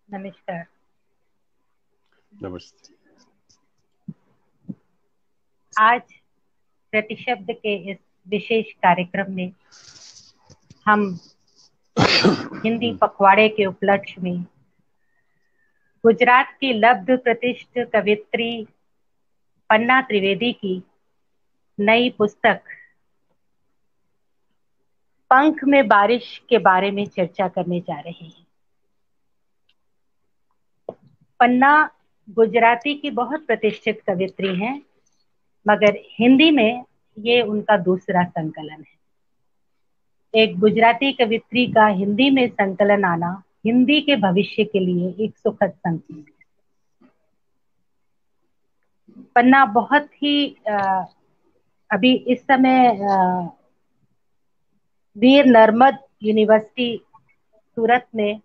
नमस्कार। नमस्ते। आज प्रतिशब्द के इस विशेष कार्यक्रम में हम हिंदी पखवाड़े के उपलक्ष्य में गुजरात की लब्ध प्रतिष्ठित कवियत्री पन्ना त्रिवेदी की नई पुस्तक पंख में बारिश के बारे में चर्चा करने जा रहे हैं। पन्ना गुजराती की बहुत प्रतिष्ठित कवियत्री हैं, मगर हिंदी में ये उनका दूसरा संकलन है। एक गुजराती कवियत्री का हिंदी में संकलन आना हिंदी के भविष्य के लिए एक सुखद संकेत है। पन्ना बहुत ही अभी इस समय वीर नर्मद यूनिवर्सिटी सूरत में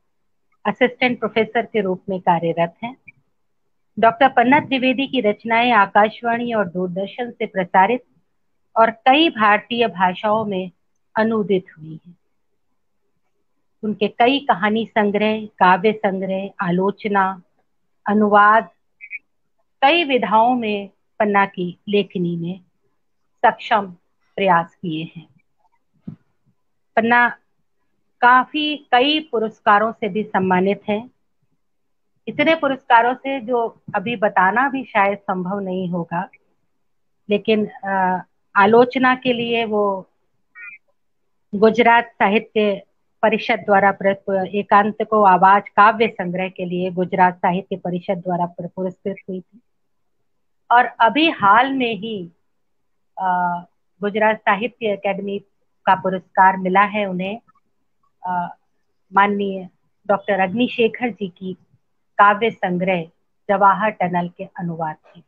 असिस्टेंट प्रोफेसर के रूप में कार्यरत हैं। डॉक्टर पन्ना त्रिवेदी की रचनाएं आकाशवाणी और दूरदर्शन से प्रसारित और कई भारतीय भाषाओं में अनुदित हुई हैं। उनके कई कहानी संग्रह, काव्य संग्रह, आलोचना, अनुवाद कई विधाओं में पन्ना की लेखनी में सक्षम प्रयास किए हैं। पन्ना कई पुरस्कारों से भी सम्मानित हैं। इतने पुरस्कारों से जो अभी बताना भी शायद संभव नहीं होगा, लेकिन आलोचना के लिए वो गुजरात साहित्य परिषद द्वारा एकांत को आवाज काव्य संग्रह के लिए गुजरात साहित्य परिषद द्वारा पुरस्कृत हुई थी। और अभी हाल में ही गुजरात साहित्य अकेडमी का पुरस्कार मिला है उन्हें माननीय डॉक्टर अग्निशेखर जी की काव्य संग्रह जवाहर टनल के अनुवाद की।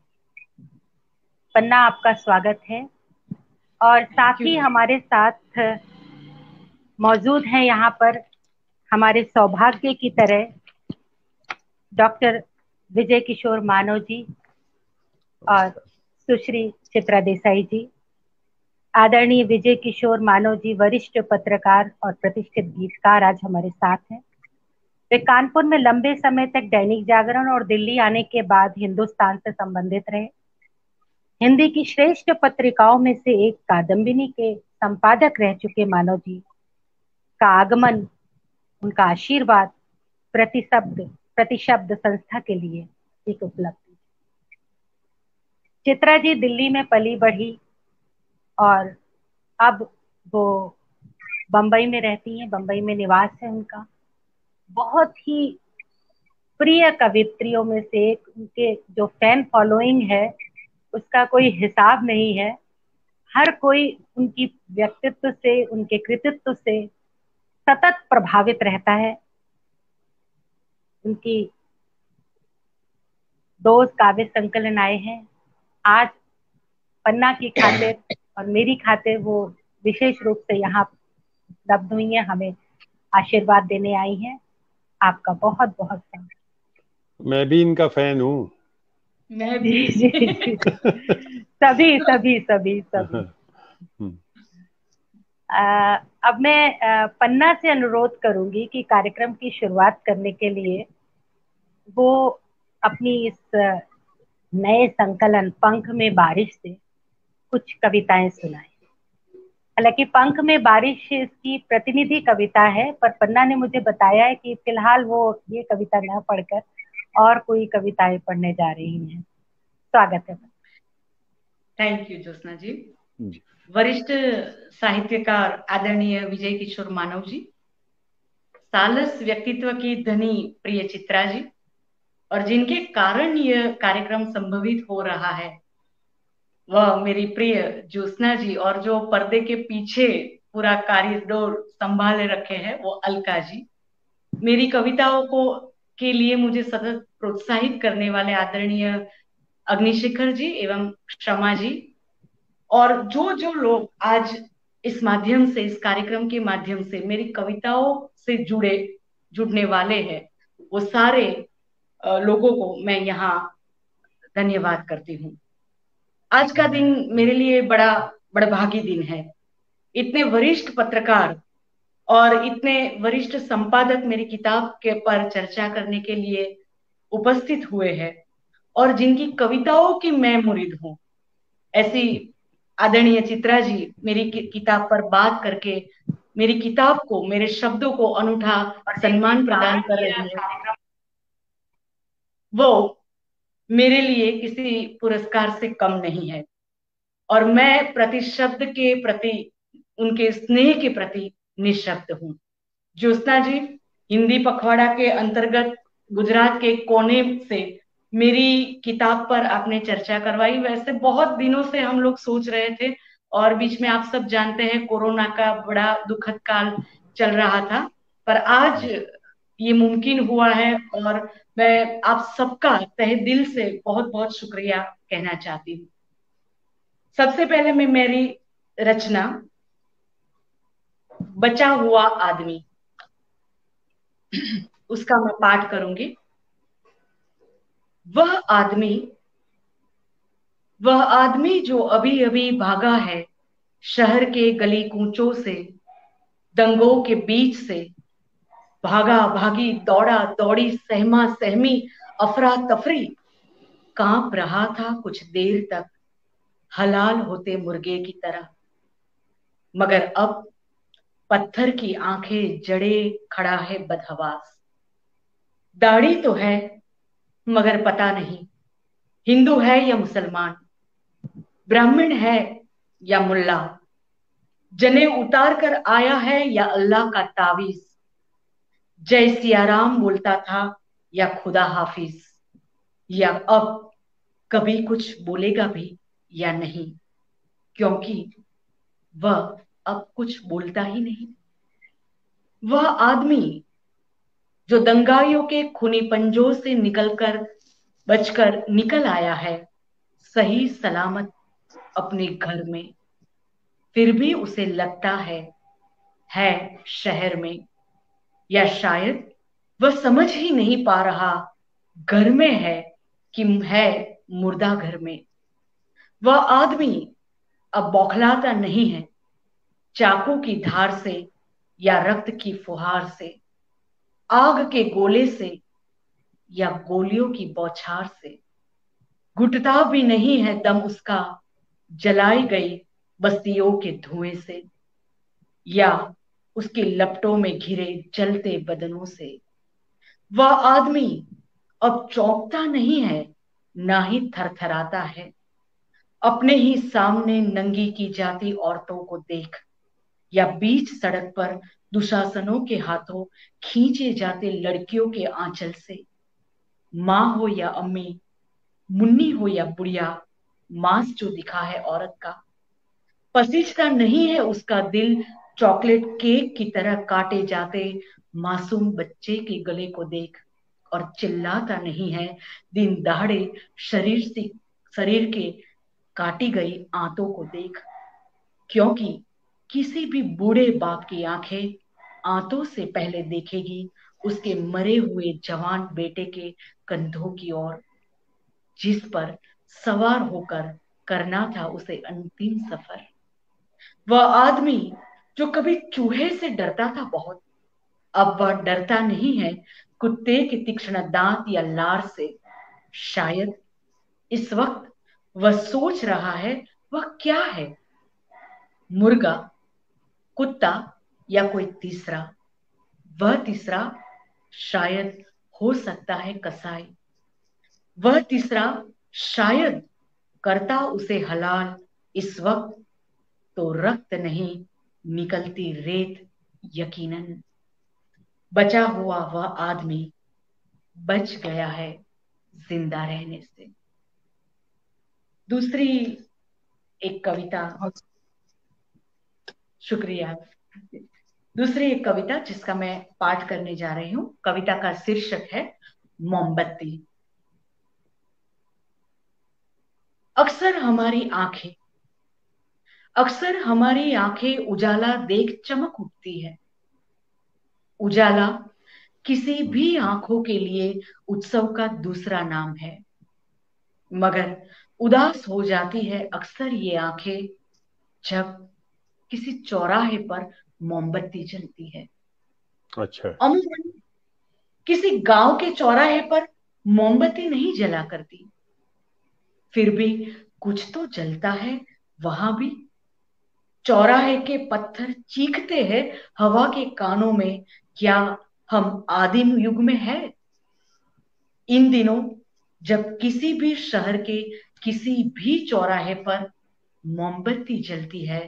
पन्ना, आपका स्वागत है। और साथ ही हमारे साथ मौजूद हैं यहाँ पर हमारे सौभाग्य की तरह डॉक्टर विजय किशोर मानव जी और सुश्री चित्रा देसाई जी। आदरणीय विजय किशोर मानव जी वरिष्ठ पत्रकार और प्रतिष्ठित गीतकार आज हमारे साथ हैं। वे कानपुर में लंबे समय तक दैनिक जागरण और दिल्ली आने के बाद हिंदुस्तान से संबंधित रहे। हिंदी की श्रेष्ठ पत्रिकाओं में से एक कादम्बिनी के संपादक रह चुके मानव जी का आगमन, उनका आशीर्वाद प्रतिशब्द संस्था के लिए एक उपलब्धि। चित्रा जी दिल्ली में पली बढ़ी और अब वो बंबई में रहती हैं, बंबई में निवास है उनका। बहुत ही प्रिय कवित्रियों में से एक, उनके जो फैन फॉलोइंग है उसका कोई हिसाब नहीं है। हर कोई उनकी व्यक्तित्व से, उनके कृतित्व से सतत प्रभावित रहता है। उनकी 2 काव्य संकलन आए हैं। आज पन्ना की खातिर और मेरी खातिर वो विशेष रूप से यहाँ उपलब्ध हुई है, हमें आशीर्वाद देने आई हैं। आपका बहुत बहुत धन्यवाद। मैं भी इनका फैन हूँ। मैं भी जी जी जी सभी सभी सभी सभी। अब मैं पन्ना से अनुरोध करूंगी कि कार्यक्रम की शुरुआत करने के लिए वो अपनी इस नए संकलन पंख में बारिश से कुछ कविताएं सुनाएं। हालांकि पंख में बारिश इसकी प्रतिनिधि कविता है, पर पन्ना ने मुझे बताया है कि फिलहाल वो ये कविता न पढ़कर और कोई कविताएं पढ़ने जा रही हैं। स्वागत है। थैंक यू ज्योत्सना जी। वरिष्ठ साहित्यकार आदरणीय विजय किशोर मानव जी, सालस व्यक्तित्व की धनी प्रिय चित्रा जी, और जिनके कारण यह कार्यक्रम संभवित हो रहा है वह मेरी प्रिय ज्योत्सना जी, और जो पर्दे के पीछे पूरा कॉरिडोर संभाले रखे हैं वो अलका जी। मेरी कविताओं को के लिए मुझे सतत प्रोत्साहित करने वाले आदरणीय अग्निशेखर जी एवं क्षमा जी, और जो लोग आज इस माध्यम से, इस कार्यक्रम के माध्यम से मेरी कविताओं से जुड़ने वाले हैं, वो सारे लोगों को मैं यहाँ धन्यवाद करती हूँ। आज का दिन मेरे लिए बड़ा बड़भागी दिन है। इतने वरिष्ठ पत्रकार और इतने वरिष्ठ संपादक मेरी किताब के पर चर्चा करने के लिए उपस्थित हुए हैं और जिनकी कविताओं की मैं मुरीद हूँ, ऐसी आदरणीय चित्रा जी मेरी किताब पर बात करके मेरी किताब को, मेरे शब्दों को अनूठा सम्मान प्रदान कर रही है, वो मेरे लिए किसी पुरस्कार से कम नहीं है। और मैं प्रति शब्द के प्रति, उनके स्नेह के प्रति निःशब्द हूँ। ज्योत्सना जी हिंदी पखवाड़ा के अंतर्गत गुजरात के कोने से मेरी किताब पर आपने चर्चा करवाई। वैसे बहुत दिनों से हम लोग सोच रहे थे और बीच में आप सब जानते हैं कोरोना का बड़ा दुखद काल चल रहा था, पर आज ये मुमकिन हुआ है और मैं आप सबका तहे दिल से बहुत बहुत शुक्रिया कहना चाहती हूँ। सबसे पहले मैं मेरी रचना बचा हुआ आदमी, उसका मैं पाठ करूंगी। वह आदमी जो अभी अभी भागा है शहर के गली कूचों से, दंगों के बीच से, भागा भागी दौड़ा दौड़ी सहमा सहमी अफरा तफरी, कांप रहा था कुछ देर तक हलाल होते मुर्गे की तरह, मगर अब पत्थर की आंखें जड़े खड़ा है बदहवास। दाढ़ी तो है मगर पता नहीं हिंदू है या मुसलमान, ब्राह्मण है या मुल्ला, जने उतार कर आया है या अल्लाह का तावीज, जय सियाराम बोलता था या खुदा हाफिज, या अब कभी कुछ बोलेगा भी या नहीं, क्योंकि वह अब कुछ बोलता ही नहीं। वह आदमी जो दंगाइयों के खूनी पंजों से बचकर निकल आया है सही सलामत अपने घर में, फिर भी उसे लगता है शहर में, या शायद वह समझ ही नहीं पा रहा घर में है कि है मुर्दा घर में। वह आदमी अब बौखलाता नहीं है चाकू की धार से या रक्त की फुहार से, आग के गोले से या गोलियों की बौछार से, घुटता भी नहीं है दम उसका जलाई गई बस्तियों के धुएं से, या उसके लपटों में घिरे जलते बदनों से। वह आदमी अब चौंकता नहीं है ना ही थरथराता है अपने ही सामने नंगी की जाती औरतों को देख, या बीच सड़क पर दुशासनों के हाथों खींचे जाते लड़कियों के आंचल से। माँ हो या अम्मी, मुन्नी हो या बुढ़िया, मांस जो दिखा है औरत का, पसीजता नहीं है उसका दिल चॉकलेट केक की तरह काटे जाते मासूम बच्चे के गले को देख, और चिल्लाता नहीं है दिन दहाड़े शरीर के काटी गई आंतों को देख, क्योंकि किसी भी बूढ़े बाप की आंखें आंतों से पहले देखेगी उसके मरे हुए जवान बेटे के कंधों की ओर, जिस पर सवार होकर करना था उसे अंतिम सफर। वह आदमी जो कभी चूहे से डरता था बहुत, अब वह डरता नहीं है कुत्ते के तीक्ष्ण दांत या लार से। शायद इस वक्त वह सोच रहा है वह क्या है, मुर्गा, कुत्ता या कोई तीसरा। वह तीसरा शायद हो सकता है कसाई। वह तीसरा शायद करता उसे हलाल इस वक्त तो रक्त नहीं निकलती रेत यकीनन। बचा हुआ वह आदमी बच गया है जिंदा रहने से। दूसरी एक कविता, शुक्रिया। दूसरी एक कविता जिसका मैं पाठ करने जा रही हूं, कविता का शीर्षक है मोमबत्ती। अक्सर हमारी आंखें उजाला देख चमक उठती है। उजाला किसी भी आंखों के लिए उत्सव का दूसरा नाम है, मगर उदास हो जाती है अक्सर ये आंखें जब किसी चौराहे पर मोमबत्ती जलती है। अच्छा। अमूमन किसी गांव के चौराहे पर मोमबत्ती नहीं जला करती, फिर भी कुछ तो जलता है वहां भी। चौराहे के पत्थर चीखते हैं हवा के कानों में, क्या हम आदिम युग में है? इन दिनों जब किसी भी शहर के किसी भी चौराहे पर मोमबत्ती जलती है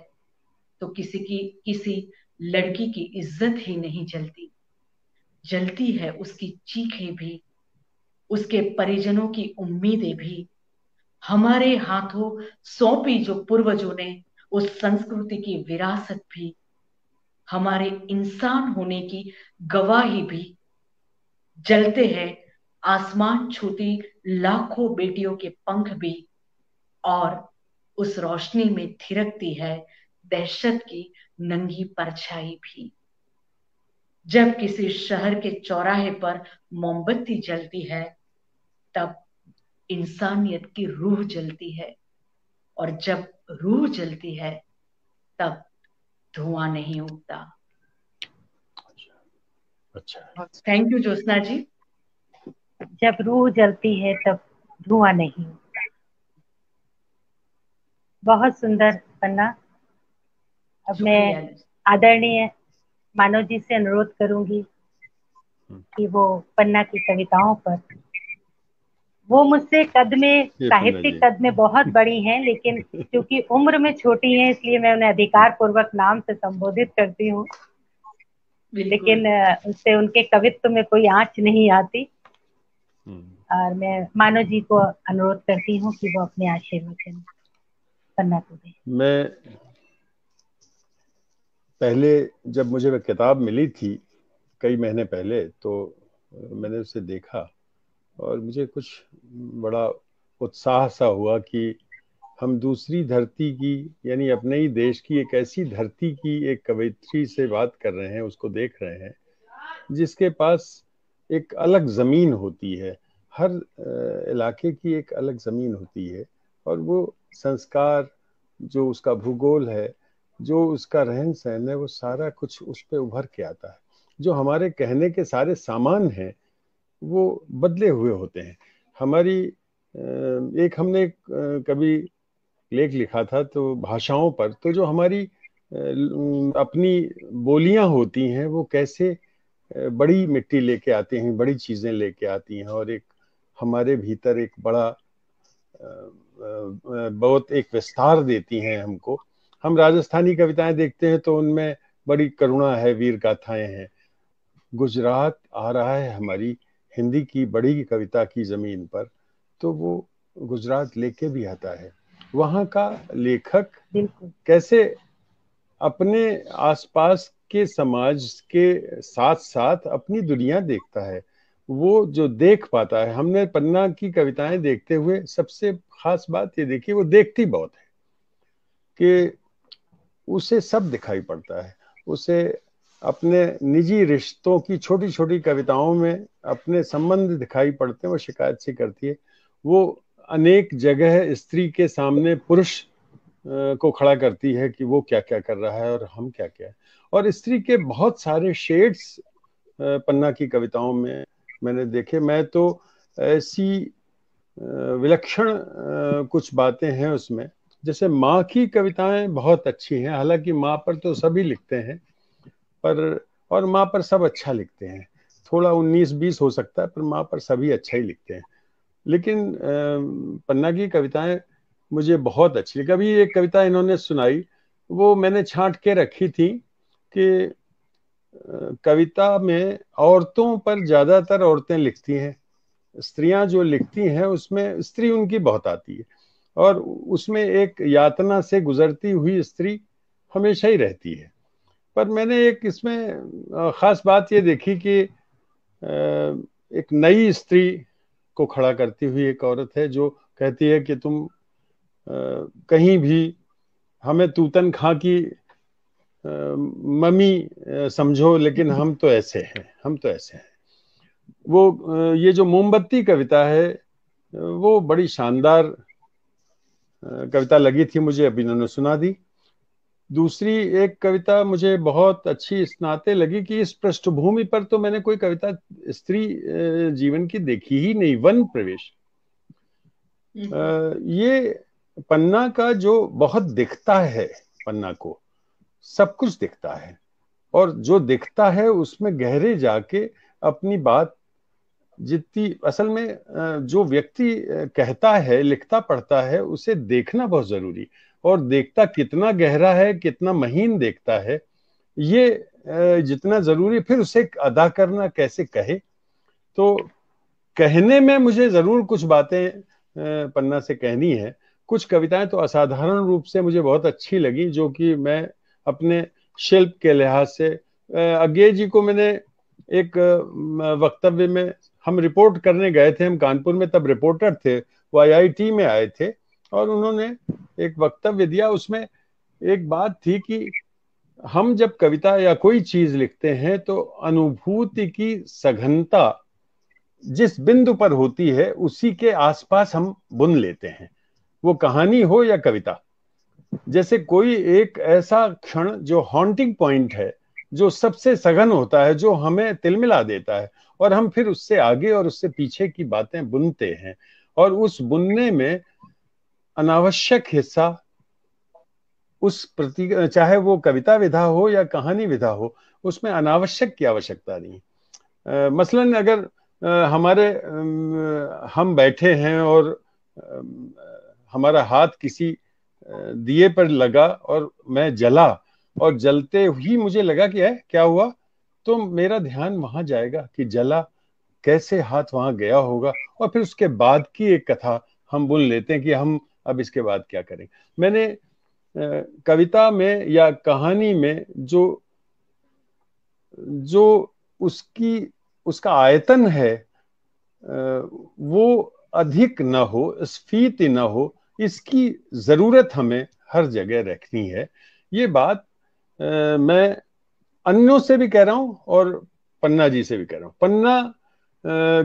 तो किसी लड़की की इज्जत ही नहीं जलती, जलती है उसकी चीखें भी, उसके परिजनों की उम्मीदें भी, हमारे हाथों सौंपी जो पूर्वजों ने उस संस्कृति की विरासत भी, हमारे इंसान होने की गवाही भी। जलते हैं आसमान छूती लाखों बेटियों के पंख भी, और उस रोशनी में थिरकती है दहशत की नंगी परछाई भी। जब किसी शहर के चौराहे पर मोमबत्ती जलती है तब इंसानियत की रूह जलती है, और जब रूह जलती है तब धुआं नहीं उठता। अच्छा। थैंक यू ज्योत्सना जी। जब रूह जलती है तब धुआं नहीं उठता। बहुत सुंदर पन्ना। अब मैं आदरणीय मानव जी से अनुरोध करूंगी कि वो पन्ना की कविताओं पर, वो मुझसे कद में, साहित्यिक कद में बहुत बड़ी हैं, लेकिन क्योंकि उम्र में छोटी हैं इसलिए मैं उन्हें अधिकार पूर्वक नाम से संबोधित करती हूँ, लेकिन उससे उनके कवित्व में कोई आंच नहीं आती। और मैं मानव जी को अनुरोध करती हूँ कि वो अपने आशीर्वचन पन्ना को दें। मैं पहले जब मुझे वह किताब मिली थी कई महीने पहले, तो मैंने उसे देखा और मुझे कुछ बड़ा उत्साह सा हुआ कि हम दूसरी धरती की, यानी अपने ही देश की एक ऐसी धरती की एक कवयित्री से बात कर रहे हैं, उसको देख रहे हैं जिसके पास एक अलग ज़मीन होती है। हर इलाके की एक अलग ज़मीन होती है, और वो संस्कार, जो उसका भूगोल है, जो उसका रहन सहन है, वो सारा कुछ उस पे उभर के आता है। जो हमारे कहने के सारे सामान हैं वो बदले हुए होते हैं। हमारी एक हमने कभी लेख लिखा था तो भाषाओं पर, तो जो हमारी अपनी बोलियां होती हैं वो कैसे बड़ी मिट्टी लेके आती हैं, बड़ी चीजें लेके आती हैं, और एक हमारे भीतर एक बड़ा बहुत एक विस्तार देती हैं हमको। हम राजस्थानी कविताएं देखते हैं तो उनमें बड़ी करुणा है, वीर गाथाएं हैं। गुजरात आ रहा है हमारी हिंदी की बड़ी कविता की जमीन पर, तो वो गुजरात लेके भी आता है। वहाँ का लेखक कैसे अपने आसपास के समाज के साथ साथ अपनी दुनिया देखता है, वो जो देख पाता है। हमने पन्ना की कविताएं देखते हुए सबसे खास बात ये देखी, वो देखती बहुत है कि उसे सब दिखाई पड़ता है। उसे अपने निजी रिश्तों की छोटी छोटी कविताओं में अपने संबंध दिखाई पड़ते हैं। वो शिकायत सी करती है, वो अनेक जगह स्त्री के सामने पुरुष को खड़ा करती है कि वो क्या क्या कर रहा है और हम क्या क्या है। और स्त्री के बहुत सारे शेड्स पन्ना की कविताओं में मैंने देखे। मैं तो ऐसी विलक्षण कुछ बातें हैं उसमें, जैसे माँ की कविताएं बहुत अच्छी हैं। हालांकि माँ पर तो सभी लिखते हैं, पर और माँ पर सब अच्छा लिखते हैं, थोड़ा 19-20 हो सकता है, पर माँ पर सभी अच्छा ही लिखते हैं। लेकिन पन्ना की कविताएं मुझे बहुत अच्छी लगी। कभी एक कविता इन्होंने सुनाई, वो मैंने छांट के रखी थी कि कविता में औरतों पर ज्यादातर औरतें लिखती हैं, स्त्रियां जो लिखती हैं उसमें स्त्री उनकी बहुत आती है, और उसमें एक यातना से गुजरती हुई स्त्री हमेशा ही रहती है। पर मैंने एक इसमें खास बात ये देखी कि एक नई स्त्री को खड़ा करती हुई एक औरत है जो कहती है कि तुम कहीं भी हमें तूतन खां की मम्मी समझो, लेकिन हम तो ऐसे हैं, हम तो ऐसे हैं। वो ये जो मोमबत्ती कविता है वो बड़ी शानदार कविता लगी थी मुझे, अभी इन्होंने सुना दी। दूसरी एक कविता मुझे बहुत अच्छी इस नाते लगी कि इस पृष्ठभूमि पर तो मैंने कोई कविता स्त्री जीवन की देखी ही नहीं। वन प्रवेश, ये पन्ना का जो बहुत दिखता है, पन्ना को सब कुछ दिखता है, और जो दिखता है उसमें गहरे जाके अपनी बात जितनी असल में जो व्यक्ति कहता है, लिखता पढ़ता है, उसे देखना बहुत जरूरी, और देखता कितना गहरा है, कितना महीन देखता है, ये जितना जरूरी, फिर उसे अदा करना कैसे कहे। तो कहने में मुझे जरूर कुछ बातें पन्ना से कहनी है। कुछ कविताएं तो असाधारण रूप से मुझे बहुत अच्छी लगी, जो कि मैं अपने शिल्प के लिहाज से अज्ञे जी को मैंने एक वक्तव्य में, हम रिपोर्ट करने गए थे, हम कानपुर में तब रिपोर्टर थे, वो IIT में आए थे, और उन्होंने एक वक्तव्य दिया। उसमें एक बात थी कि हम जब कविता या कोई चीज लिखते हैं तो अनुभूति की सघनता जिस बिंदु पर होती है उसी के आसपास हम बुन लेते हैं, वो कहानी हो या कविता। जैसे कोई एक ऐसा क्षण जो हॉन्टिंग पॉइंट है, जो सबसे सघन होता है, जो हमें तिलमिला देता है, और हम फिर उससे आगे और उससे पीछे की बातें बुनते हैं, और उस बुनने में अनावश्यक हिस्सा उस प्रति, चाहे वो कविता विधा हो या कहानी विधा हो, उसमें अनावश्यक की आवश्यकता नहीं। मसलन अगर हम बैठे हैं और हमारा हाथ किसी दिए पर लगा और मैं जला, और जलते ही मुझे लगा कि क्या हुआ, तो मेरा ध्यान वहां जाएगा कि जला कैसे, हाथ वहां गया होगा, और फिर उसके बाद की एक कथा हम बुन लेते हैं कि हम अब इसके बाद क्या करें। मैंने कविता में या कहानी में जो उसका आयतन है वो अधिक न हो, स्फीति न हो, इसकी जरूरत हमें हर जगह रखनी है। ये बात मैं अन्यों से भी कह रहा हूं और पन्ना जी से भी कह रहा हूं। पन्ना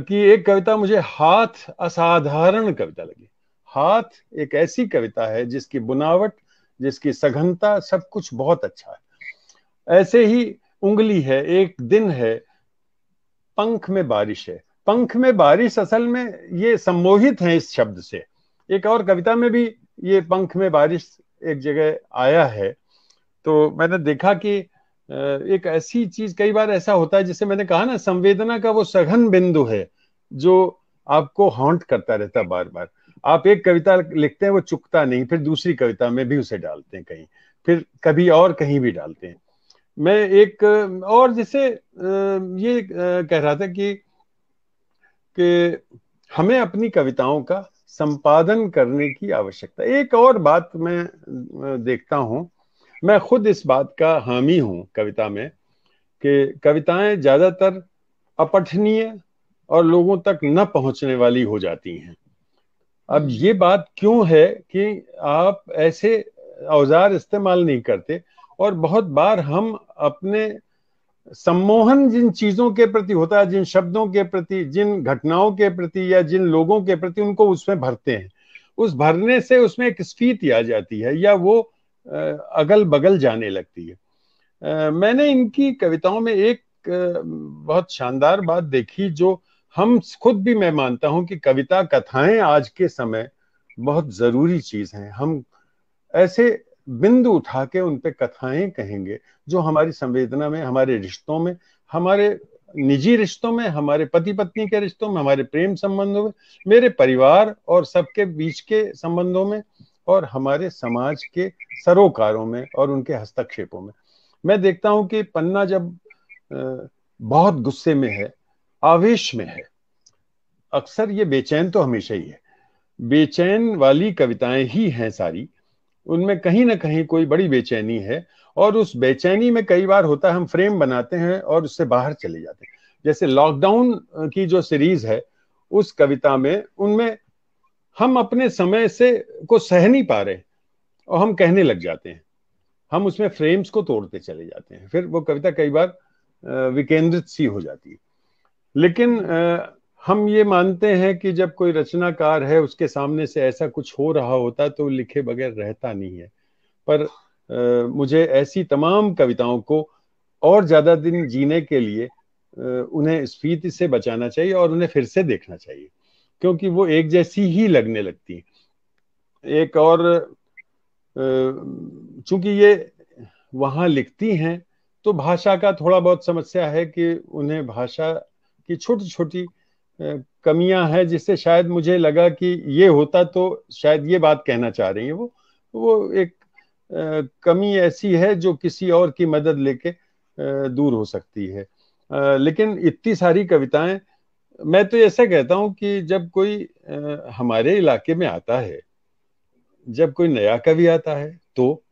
की एक कविता मुझे हाथ असाधारण कविता लगी। हाथ एक ऐसी कविता है जिसकी बुनावट, जिसकी सघनता, सब कुछ बहुत अच्छा है। ऐसे ही उंगली है, एक दिन है, पंख में बारिश है। पंख में बारिश असल में ये सम्मोहित है इस शब्द से। एक और कविता में भी ये पंख में बारिश एक जगह आया है। तो मैंने देखा कि एक ऐसी चीज, कई बार ऐसा होता है, जिसे मैंने कहा ना, संवेदना का वो सघन बिंदु है जो आपको हॉन्ट करता रहता है बार बार। आप एक कविता लिखते हैं, वो चुकता नहीं, फिर दूसरी कविता में भी उसे डालते हैं कहीं, फिर कभी और कहीं भी डालते हैं। मैं एक और जिसे ये कह रहा था कि हमें अपनी कविताओं का संपादन करने की आवश्यकता। एक और बात मैं देखता हूं, मैं खुद इस बात का हामी हूं कविता में, कि कविताएं ज्यादातर अपठनीय और लोगों तक न पहुंचने वाली हो जाती हैं। अब ये बात क्यों है कि आप ऐसे औजार इस्तेमाल नहीं करते, और बहुत बार हम अपने सम्मोहन जिन चीजों के प्रति होता है, जिन शब्दों के प्रति, जिन घटनाओं के प्रति, या जिन लोगों के प्रति, उनको उसमें भरते हैं। उस भरने से उसमें एक स्फीति आ जाती है, या वो अगल बगल जाने लगती है। मैंने इनकी कविताओं में एक बहुत शानदार बात देखी, जो हम खुद भी, मैं मानता हूं कि कविता कथाएं आज के समय बहुत जरूरी चीज हैं। हम ऐसे बिंदु उठा के उन पे कथाएं कहेंगे जो हमारी संवेदना में, हमारे रिश्तों में, हमारे निजी रिश्तों में, हमारे पति पत्नी के रिश्तों में, हमारे प्रेम संबंधों में, मेरे परिवार और सबके बीच के संबंधों में, और हमारे समाज के सरोकारों में और उनके हस्तक्षेपों में। मैं देखता हूं कि पन्ना जब बहुत गुस्से में है, आवेश में है, अक्सर ये बेचैन तो हमेशा ही है, बेचैन वाली कविताएं ही हैं सारी, उनमें कहीं ना कहीं कोई बड़ी बेचैनी है। और उस बेचैनी में कई बार होता है हम फ्रेम बनाते हैं और उससे बाहर चले जाते हैं। जैसे लॉकडाउन की जो सीरीज है, उस कविता में, उनमें हम अपने समय से को सह नहीं पा रहे और हम कहने लग जाते हैं, हम उसमें फ्रेम्स को तोड़ते चले जाते हैं, फिर वो कविता कई बार विकेंद्रित सी हो जाती है। लेकिन हम ये मानते हैं कि जब कोई रचनाकार है, उसके सामने से ऐसा कुछ हो रहा होता है तो लिखे बगैर रहता नहीं है। पर मुझे ऐसी तमाम कविताओं को और ज्यादा दिन जीने के लिए उन्हें स्फीति से बचाना चाहिए और उन्हें फिर से देखना चाहिए, क्योंकि वो एक जैसी ही लगने लगती हैं। एक और चूंकि ये वहां लिखती हैं तो भाषा का थोड़ा बहुत समस्या है कि उन्हें भाषा की छोटी छोटी कमियां हैं, जिससे शायद मुझे लगा कि ये होता तो शायद ये बात कहना चाह रही है वो एक कमी ऐसी है जो किसी और की मदद लेके दूर हो सकती है। लेकिन इतनी सारी कविताएं, मैं तो ऐसा कहता हूं कि जब कोई हमारे इलाके में आता है, जब कोई नया कवि आता है, तो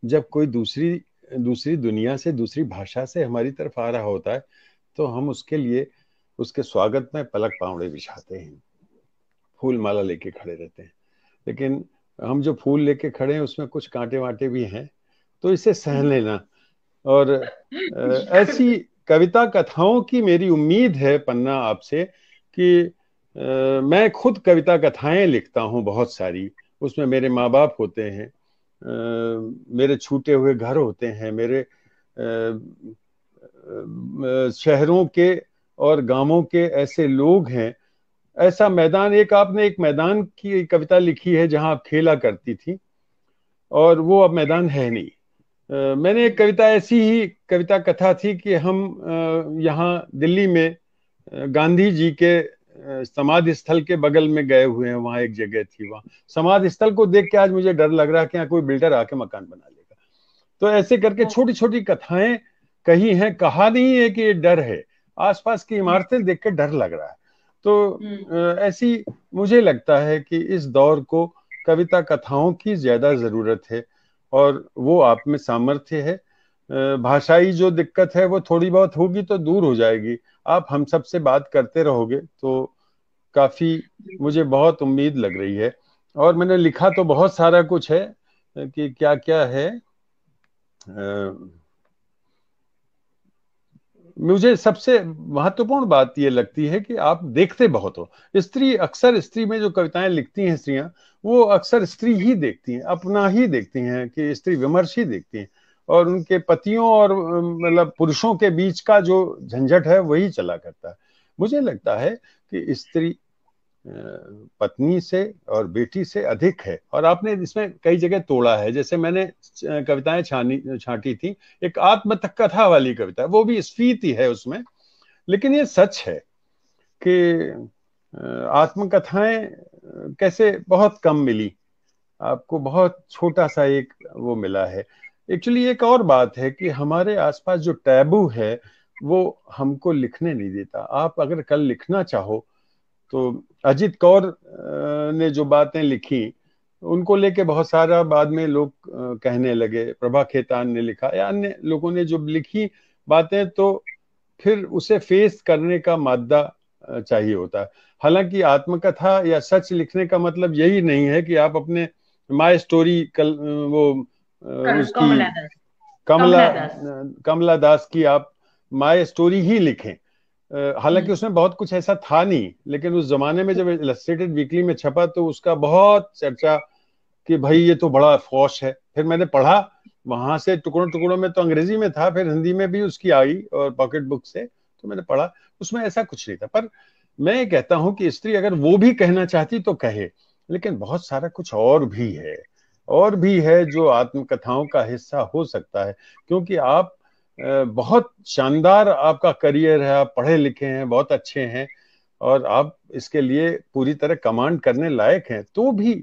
जब कोई दूसरी दुनिया से, दूसरी भाषा से हमारी तरफ आ रहा होता है, तो हम उसके लिए उसके स्वागत में पलक पावड़े बिछाते हैं, फूल माला लेके खड़े रहते हैं। लेकिन हम जो फूल लेके खड़े हैं उसमें कुछ कांटे वांटे भी हैं, तो इसे सह लेना। और ऐसी कविता कथाओं की मेरी उम्मीद है पन्ना आपसे कि मैं खुद कविता कथाएं लिखता हूं बहुत सारी, उसमें मेरे माँ बाप होते हैं, मेरे छूटे हुए घर होते हैं, मेरे शहरों के और गांवों के ऐसे लोग हैं, ऐसा मैदान। आपने एक मैदान की कविता लिखी है जहां आप खेला करती थी, और वो अब मैदान है नहीं। मैंने एक कविता, ऐसी ही कविता कथा थी कि हम यहाँ दिल्ली में गांधी जी के समाधि स्थल के बगल में गए हुए हैं, वहां एक जगह थी, वहां समाधि स्थल को देख के आज मुझे डर लग रहा है कि यहाँ कोई बिल्डर आके मकान बना लेगा। तो ऐसे करके छोटी छोटी कथाएं कही हैं, कहा नहीं है कि ये डर है, आसपास की इमारतें देख के डर लग रहा है। तो ऐसी मुझे लगता है कि इस दौर को कविता कथाओं की ज्यादा जरूरत है, और वो आप में सामर्थ्य है। भाषाई जो दिक्कत है वो थोड़ी बहुत होगी तो दूर हो जाएगी, आप हम सब से बात करते रहोगे तो काफी मुझे बहुत उम्मीद लग रही है। और मैंने लिखा तो बहुत सारा कुछ है कि क्या क्या है। मुझे सबसे महत्वपूर्ण बात ये लगती है कि आप देखते बहुत हो। स्त्री में जो कविताएं लिखती हैं स्त्रियां, वो अक्सर स्त्री ही देखती हैं, अपना ही देखती हैं, कि स्त्री विमर्श ही देखती हैं, और उनके पतियों और मतलब पुरुषों के बीच का जो झंझट है वही चला करता है। मुझे लगता है कि स्त्री पत्नी से और बेटी से अधिक है, और आपने इसमें कई जगह तोड़ा है। जैसे मैंने कविताएं छांटी थी, एक आत्मकथा वाली कविता, वो भी स्फीति है उसमें, लेकिन ये सच है कि आत्मकथाएं कैसे बहुत कम मिली आपको, बहुत छोटा सा एक वो मिला है। एक्चुअली एक और बात है कि हमारे आसपास जो टैबू है वो हमको लिखने नहीं देता। आप अगर कल लिखना चाहो तो अजित कौर ने जो बातें लिखी उनको लेके बहुत सारा बाद में लोग कहने लगे, प्रभा खेतान ने लिखा या अन्य लोगों ने जो लिखी बातें, तो फिर उसे फेस करने का मादा चाहिए होता है। हालांकि आत्मकथा या सच लिखने का मतलब यही नहीं है कि आप अपने माय स्टोरी वो उसकी कमला दास की आप माय स्टोरी ही लिखें। हालांकि उसमें बहुत कुछ ऐसा था नहीं, लेकिन उस जमाने में जब इलस्ट्रेटेड वीकली में छपा तो उसका बहुत चर्चा कि भाई ये तो बड़ा फौश है। फिर मैंने पढ़ा, वहां से टुकड़ों टुकड़ों में तो अंग्रेजी में था, फिर हिंदी में भी उसकी आई और पॉकेट बुक से, तो मैंने पढ़ा, उसमें ऐसा कुछ नहीं था। पर मैं कहता हूं कि स्त्री अगर वो भी कहना चाहती तो कहे, लेकिन बहुत सारा कुछ और भी है जो आत्मकथाओं का हिस्सा हो सकता है। क्योंकि आप बहुत शानदार आपका करियर है, आप पढ़े लिखे हैं, बहुत अच्छे हैं, और आप इसके लिए पूरी तरह कमांड करने लायक हैं, तो भी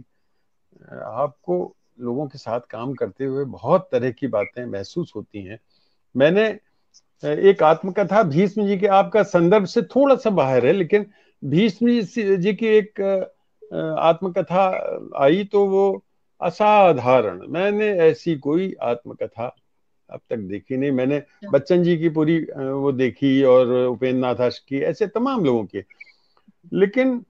आपको लोगों के साथ काम करते हुए बहुत तरह की बातें महसूस होती हैं। मैंने एक आत्मकथा भीष्म जी के, आपका संदर्भ से थोड़ा सा बाहर है, लेकिन भीष्म जी की एक आत्मकथा आई तो वो असाधारण, मैंने ऐसी कोई आत्मकथा अब तक देखी नहीं। मैंने बच्चन जी की पूरी वो देखी, और उपेंद्र नाथ की, ऐसे तमाम लोगों की, लेकिन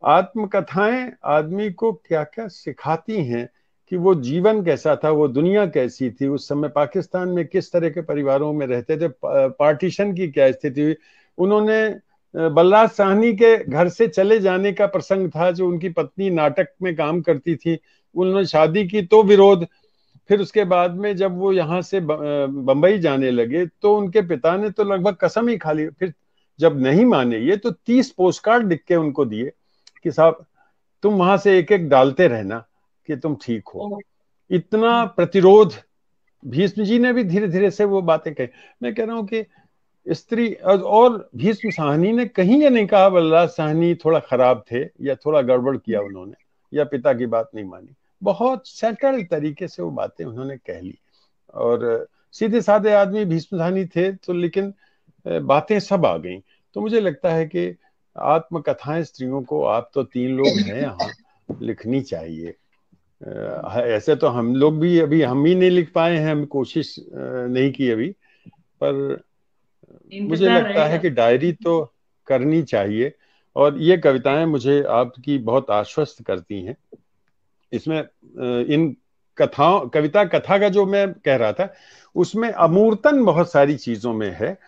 आत्मकथाएं आदमी को क्या क्या सिखाती हैं कि वो जीवन कैसा था, वो दुनिया कैसी थी, उस समय पाकिस्तान में किस तरह के परिवारों में रहते थे, पार्टीशन की क्या स्थिति हुई। उन्होंने बलराज साहनी के घर से चले जाने का प्रसंग था, जो उनकी पत्नी नाटक में काम करती थी, उन्होंने शादी की तो विरोध, फिर उसके बाद में जब वो यहाँ से बंबई जाने लगे तो उनके पिता ने तो लगभग कसम ही खा ली। फिर जब नहीं माने ये तो 30 पोस्ट कार्ड लिख के उनको दिए कि साहब तुम वहां से एक एक डालते रहना कि तुम ठीक हो। इतना प्रतिरोध भीष्म जी ने भी धीरे धीरे से वो बातें कही। मैं कह रहा हूँ कि स्त्री और भीष्म साहनी ने कहीं ये नहीं कहा बलराज साहनी थोड़ा खराब थे या थोड़ा गड़बड़ किया उन्होंने या पिता की बात नहीं मानी। बहुत सेटल तरीके से वो बातें उन्होंने कह ली और सीधे साधे आदमी भीष्म साहनी थे तो, लेकिन बातें सब आ गई। तो मुझे लगता है कि आत्मकथाएं स्त्रियों को, आप तो 3 लोग हैं यहाँ, लिखनी चाहिए। ऐसे तो हम लोग भी अभी हम ही नहीं लिख पाए हैं, हम कोशिश नहीं की अभी, पर मुझे लगता है कि डायरी तो करनी चाहिए। और ये कविताएं मुझे आपकी बहुत आश्वस्त करती हैं। इसमें इन कथाओं, कविता कथा का जो मैं कह रहा था उसमें अमूर्तन बहुत सारी चीजों में है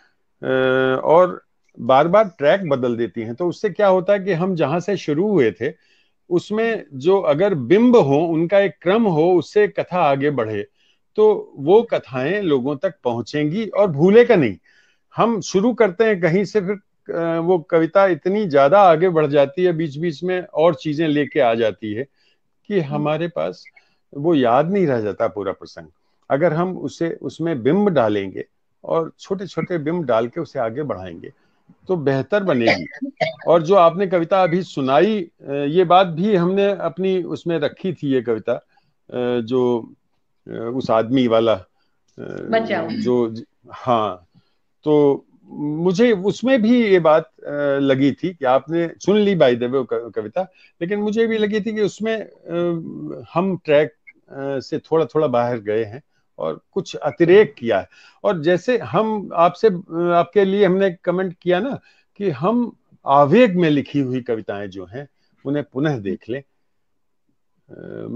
और बार बार ट्रैक बदल देती हैं। तो उससे क्या होता है कि हम जहां से शुरू हुए थे उसमें जो अगर बिंब हो, उनका एक क्रम हो, उससे कथा आगे बढ़े तो वो कथाएं लोगों तक पहुंचेंगी और भूलेगा नहीं। हम शुरू करते हैं कहीं से, फिर वो कविता इतनी ज्यादा आगे बढ़ जाती है, बीच बीच में और चीजें लेके आ जाती है कि हमारे पास वो याद नहीं रह जाता पूरा प्रसंग। अगर हम उसे उसमें बिंब डालेंगे और छोटे छोटे बिंब डाल के उसे आगे बढ़ाएंगे तो बेहतर बनेगी। और जो आपने कविता अभी सुनाई, ये बात भी हमने अपनी उसमें रखी थी, ये कविता जो उस आदमी वाला जो, हाँ, तो मुझे उसमें भी ये बात लगी थी कि आपने सुन ली बाय द वे कविता, लेकिन मुझे भी लगी थी कि उसमें हम ट्रैक से थोड़ा थोड़ा बाहर गए हैं और कुछ अतिरेक किया है। और जैसे हम आपसे, आपके लिए हमने कमेंट किया ना कि हम आवेग में लिखी हुई कविताएं जो हैं उन्हें पुनः देख लें।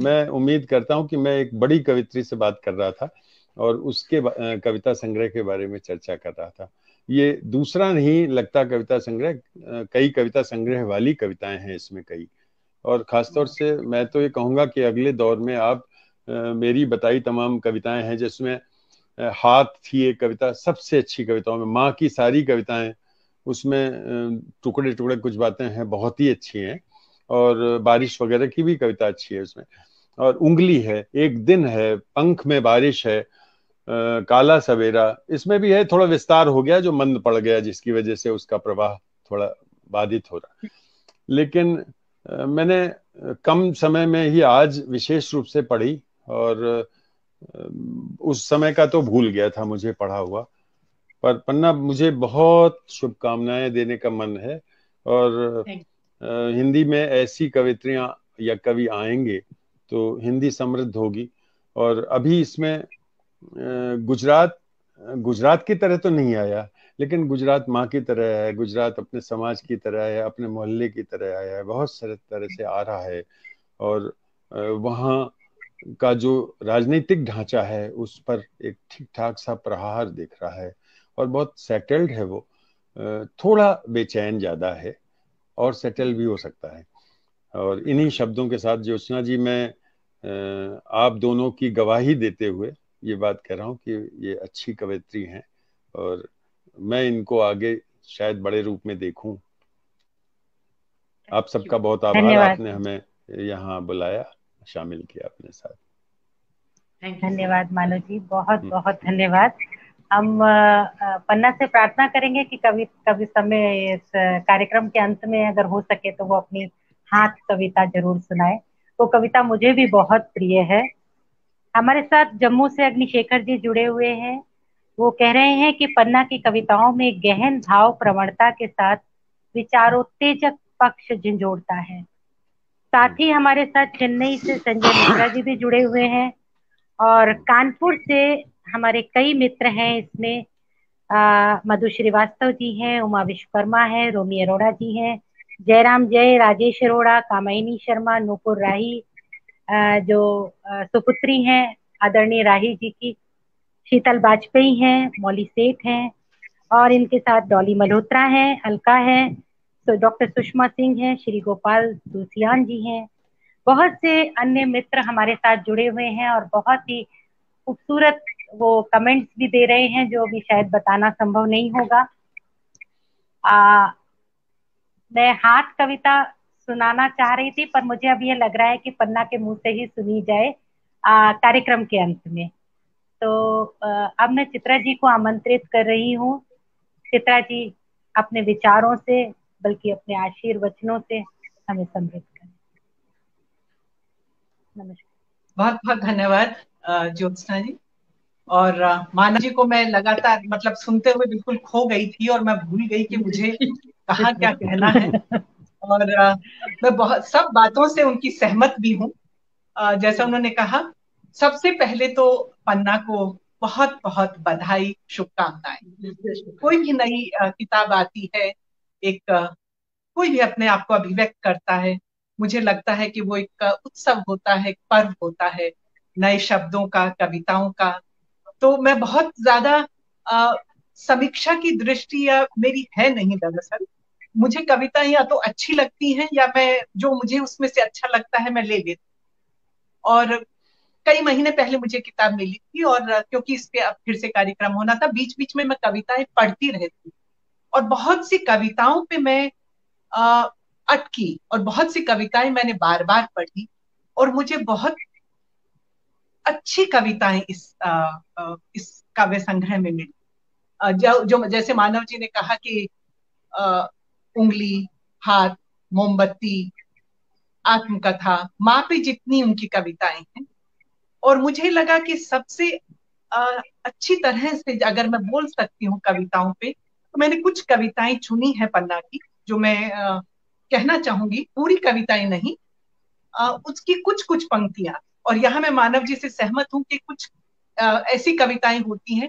मैं उम्मीद करता हूं कि मैं एक बड़ी कवित्री से बात कर रहा था और उसके कविता संग्रह के बारे में चर्चा कर रहा था। ये दूसरा नहीं लगता कविता संग्रह, कई कविता संग्रह वाली कविताएं हैं इसमें कई। और खासतौर से मैं तो ये कहूंगा कि अगले दौर में आप मेरी बताई तमाम कविताएं हैं, जिसमें हाथ थी एक कविता सबसे अच्छी कविताओं में, माँ की सारी कविताएं, उसमें टुकड़े टुकड़े कुछ बातें हैं बहुत ही अच्छी हैं, और बारिश वगैरह की भी कविता अच्छी है उसमें। और उंगली है, एक दिन है, पंख में बारिश है, काला सवेरा, इसमें भी है। थोड़ा विस्तार हो गया जो मंद पड़ गया, जिसकी वजह से उसका प्रवाह थोड़ा बाधित हो रहा। लेकिन मैंने कम समय में ही आज विशेष रूप से पढ़ी और उस समय का तो भूल गया था मुझे पढ़ा हुआ। पर पन्ना, मुझे बहुत शुभकामनाएं देने का मन है और हिंदी में ऐसी कवित्रियां या कवि आएंगे तो हिंदी समृद्ध होगी। और अभी इसमें गुजरात की तरह तो नहीं आया, लेकिन गुजरात माँ की तरह है, गुजरात अपने समाज की तरह है, अपने मोहल्ले की तरह आया है, बहुत सारे तरह से आ रहा है। और वहाँ का जो राजनीतिक ढांचा है उस पर एक ठीक ठाक सा प्रहार दिख रहा है और बहुत सेटल्ड है वो। थोड़ा बेचैन ज्यादा है और सेटल भी हो सकता है। और इन्हीं शब्दों के साथ ज्योत्सना जी, मैं आप दोनों की गवाही देते हुए ये बात कह रहा हूँ कि ये अच्छी कवयित्री हैं और मैं इनको आगे शायद बड़े रूप में देखूं। आप सबका बहुत आभार, आपने हमें यहाँ बुलाया, शामिल किया अपने साथ। धन्यवाद मानव जी, बहुत बहुत धन्यवाद। हम पन्ना से प्रार्थना करेंगे कि कभी समय इस कार्यक्रम के अंत में अगर हो सके तो वो अपनी हाथ कविता जरूर सुनाए। वो कविता मुझे भी बहुत प्रिय है। हमारे साथ जम्मू से अग्निशेखर जी जुड़े हुए हैं। वो कह रहे हैं कि पन्ना की कविताओं में गहन भाव प्रवणता के साथ विचारोत्तेजक पक्ष झंझोड़ता है। साथ ही हमारे साथ चेन्नई से संजय मिश्रा जी भी जुड़े हुए हैं और कानपुर से हमारे कई मित्र हैं। इसमें मधु श्रीवास्तव जी हैं, उमा विश्वकर्मा है, रोमी अरोड़ा जी हैं, जयराम जय, राजेश अरोड़ा, कामिनी शर्मा, नूपुर राही जो सुपुत्री हैं आदरणीय राही जी की, शीतल वाजपेयी हैं, मौली सेठ हैं और इनके साथ डॉली मल्होत्रा हैं, अलका है, तो डॉक्टर सुषमा सिंह हैं, श्री गोपाल दूसियान जी हैं, बहुत से अन्य मित्र हमारे साथ जुड़े हुए हैं और बहुत ही खूबसूरत वो कमेंट्स भी दे रहे हैं जो अभी शायद बताना संभव नहीं होगा। मैं हाथ कविता सुनाना चाह रही थी, पर मुझे अब ये लग रहा है कि पन्ना के मुंह से ही सुनी जाए कार्यक्रम के अंत में। तो अब मैं चित्रा जी को आमंत्रित कर रही हूँ। चित्रा जी अपने विचारों से, बल्कि अपने आशीर्वचनों से हमें समृद्ध करें। नमस्कार। बहुत बहुत धन्यवाद ज्योत्सना जी। और मानव जी को मैं लगातार मतलब सुनते हुए बिल्कुल खो गई थी और मैं भूल गई कि मुझे कहाँ क्या कहना है। और मैं बहुत सब बातों से उनकी सहमत भी हूँ। जैसा उन्होंने कहा, सबसे पहले तो पन्ना को बहुत बहुत बधाई, शुभकामनाएं। कोई भी नई किताब आती है, कोई भी अपने आप को अभिव्यक्त करता है, मुझे लगता है कि वो एक उत्सव होता है, एक पर्व होता है नए शब्दों का, कविताओं का। तो मैं बहुत ज्यादा समीक्षा की दृष्टि या मेरी है नहीं। दरअसल मुझे कविताएं या तो अच्छी लगती हैं या मैं जो मुझे उसमें से अच्छा लगता है मैं ले लेती हूँ। और कई महीने पहले मुझे किताब मिली थी और क्योंकि इस पे अब फिर से कार्यक्रम होना था, बीच बीच में मैं कविताएं पढ़ती रहती और बहुत सी कविताओं पे मैं अटकी और बहुत सी कविताएं मैंने बार बार पढ़ी और मुझे बहुत अच्छी कविताएं इस काव्य संग्रह में मिली। जो जैसे मानव जी ने कहा कि उंगली, हाथ, मोमबत्ती, आत्मकथा, माँ पे जितनी उनकी कविताएं हैं। और मुझे लगा कि सबसे अच्छी तरह से अगर मैं बोल सकती हूँ कविताओं पे, तो मैंने कुछ कविताएं चुनी है पन्ना की जो मैं कहना चाहूंगी। पूरी कविताएं नहीं, उसकी कुछ कुछ पंक्तियां। और यहाँ मैं मानव जी से सहमत हूँ कि कुछ ऐसी कविताएं होती हैं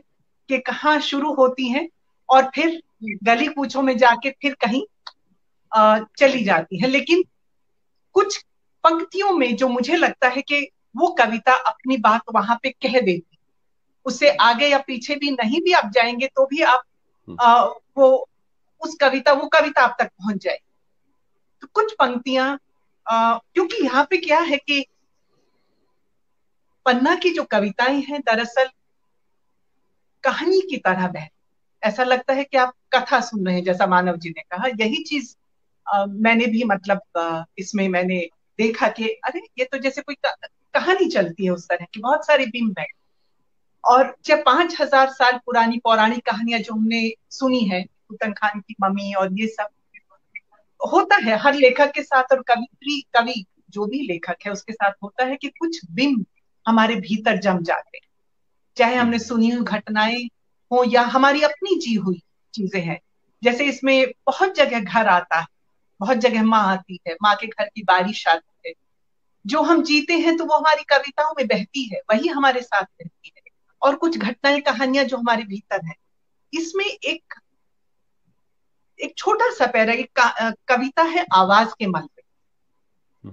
कि कहाँ शुरू होती हैं और फिर गली कूचों में जाके फिर कहीं चली जाती है, लेकिन कुछ पंक्तियों में जो मुझे लगता है कि वो कविता अपनी बात वहां पे कह देती, उससे आगे या पीछे भी नहीं भी आप जाएंगे तो भी आप वो कविता आप तक पहुंच जाए। तो कुछ पंक्तियां, क्योंकि यहाँ पे क्या है कि पन्ना की जो कविताएं हैं दरअसल कहानी की तरह बह, ऐसा लगता है कि आप कथा सुन रहे हैं। जैसा मानव जी ने कहा, यही चीज मैंने भी मतलब इसमें मैंने देखा कि अरे ये तो जैसे कोई कहानी चलती है उस तरह की, बहुत सारे बिंब है। और जब 5000 साल पुरानी पौराणिक कहानियां जो हमने सुनी है, तुतनखान की मम्मी और ये सब होता है हर लेखक के साथ, और कवि जो भी लेखक है उसके साथ होता है कि कुछ बिंब हमारे भीतर जम जाते, चाहे हमने सुनी हुई घटनाएं हो या हमारी अपनी जी हुई चीजें हैं। जैसे इसमें बहुत जगह घर आता है, बहुत जगह माँ आती है, माँ के घर की बारिश आती है, जो हम जीते हैं तो वो हमारी कविताओं में बहती है, वही हमारे साथ रहती है। और कुछ घटनाएं, कहानियां जो हमारे भीतर है। इसमें एक छोटा सा पैरा, एक कविता है आवाज के मल पे।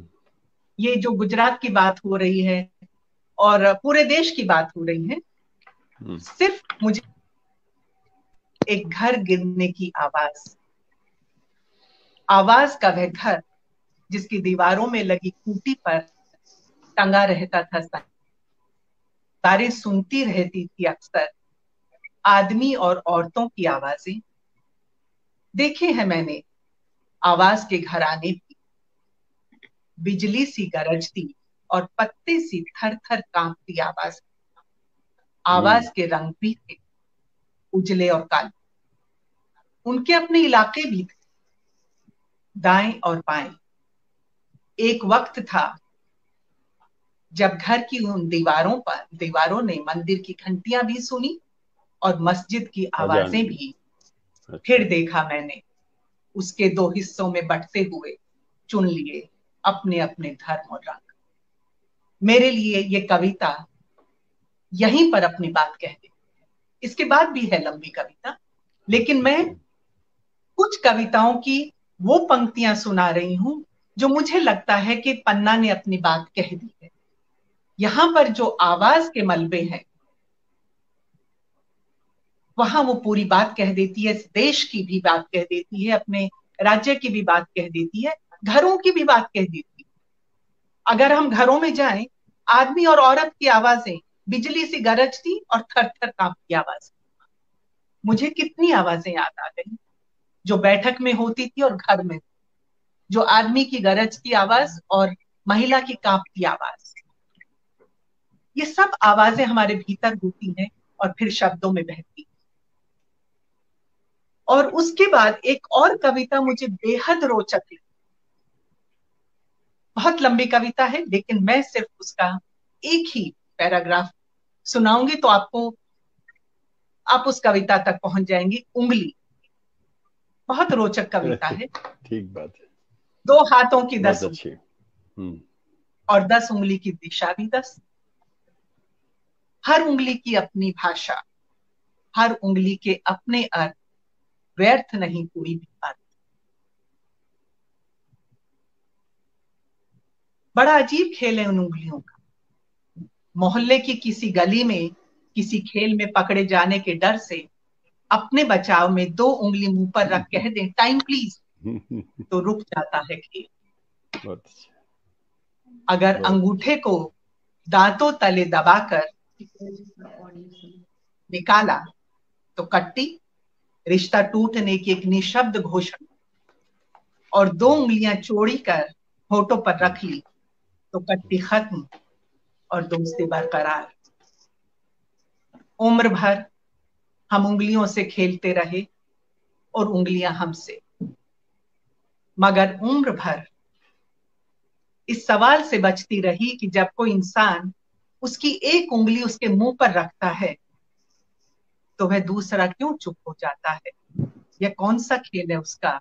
ये जो गुजरात की बात हो रही है और पूरे देश की बात हो रही है, सिर्फ मुझे एक घर गिरने की आवाज का वह घर जिसकी दीवारों में लगी खूंटी पर टंगा रहता था, तारे सुनती रहती थी अक्सर आदमी और औरतों की आवाजें। देखे हैं मैंने आवाज के घराने भी, बिजली सी गरजती और पत्ते सी थर थर कांपती आवाज के रंग भी थे उजले और काले। उनके अपने इलाके भी थे, दाएं और बाएं। एक वक्त था जब घर की उन दीवारों ने मंदिर की घंटियां भी सुनी और मस्जिद की आवाजें भी। फिर देखा मैंने उसके दो हिस्सों में बंटते हुए चुन लिए अपने अपने धर्म और रंग। मेरे लिए ये कविता यहीं पर अपनी बात कह देती है। इसके बाद भी है लंबी कविता, लेकिन मैं कुछ कविताओं की वो पंक्तियां सुना रही हूं जो मुझे लगता है कि पन्ना ने अपनी बात कह दी है। यहां पर जो आवाज के मलबे हैं वहां वो पूरी बात कह देती है, देश की भी बात कह देती है, अपने राज्य की भी बात कह देती है, घरों की भी बात कह देती है। अगर हम घरों में जाएं, आदमी और औरत की आवाजें बिजली सी गरजती और थर थर कांपती आवाज। मुझे कितनी आवाजें याद आ गई जो बैठक में होती थी और घर में, जो आदमी की गरज की आवाज और महिला की कांपती आवाज। ये सब आवाजें हमारे भीतर होती हैं और फिर शब्दों में बहती। और उसके बाद एक और कविता मुझे बेहद रोचक लगी। बहुत लंबी कविता है, लेकिन मैं सिर्फ उसका एक ही पैराग्राफ सुनाऊंगी तो आप उस कविता तक पहुंच जाएंगी। उंगली बहुत रोचक कविता है। ठीक बात है। 2 हाथों की 10 अच्छी और 10 उंगली की दिशा भी 10। हर उंगली की अपनी भाषा, हर उंगली के अपने अर्थ, व्यर्थ नहीं कोई भी अर्थ। बड़ा अजीब खेल है उन उंगलियों का। मोहल्ले की किसी गली में किसी खेल में पकड़े जाने के डर से अपने बचाव में 2 उंगली मुंह पर रख कह दें टाइम प्लीज, तो रुक जाता है खेल। अगर अंगूठे को दांतों तले दबाकर निकाला तो कट्टी, रिश्ता टूटने की एक निशब्द घोषणा। और 2 उंगलियां चोड़ी कर होठों पर रख ली तो कट्टी खत्म और दोस्ती बरकरार। उम्र भर हम उंगलियों से खेलते रहे और उंगलियां हमसे, मगर उम्र भर इस सवाल से बचती रही कि जब कोई इंसान उसकी एक उंगली उसके मुंह पर रखता है तो वह दूसरा क्यों चुप हो जाता है। यह कौन सा खेल है उसका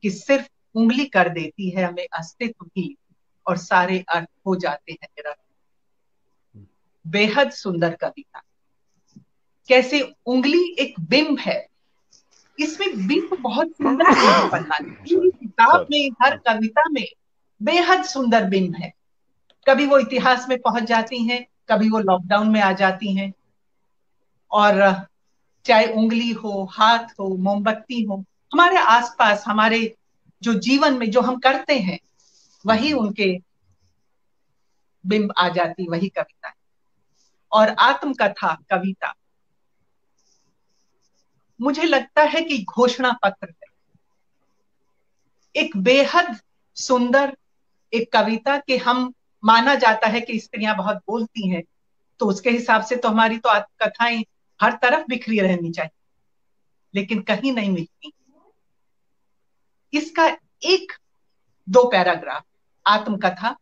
कि सिर्फ उंगली कर देती है हमें अस्तित्व भी और सारे अर्थ हो जाते हैं निरर्थ। बेहद सुंदर कविता। कैसे उंगली एक बिंब है, इसमें बिंब बहुत सुंदर है। पन्ना किताब में, हर कविता में बेहद सुंदर बिंब है। कभी वो इतिहास में पहुंच जाती हैं, कभी वो लॉकडाउन में आ जाती हैं। और चाहे उंगली हो, हाथ हो, मोमबत्ती हो, हमारे आसपास हमारे जो जीवन में जो हम करते हैं वही उनके बिंब आ जाती, वही कविता है। और आत्मकथा कविता मुझे लगता है कि घोषणा पत्र है। एक बेहद सुंदर एक कविता कि हम माना जाता है कि स्त्रियां बहुत बोलती हैं, तो उसके हिसाब से तो हमारी तो आत्मकथाएं हर तरफ बिखरी रहनी चाहिए, लेकिन कहीं नहीं मिलती। इसका 1-2 पैराग्राफ आत्मकथा,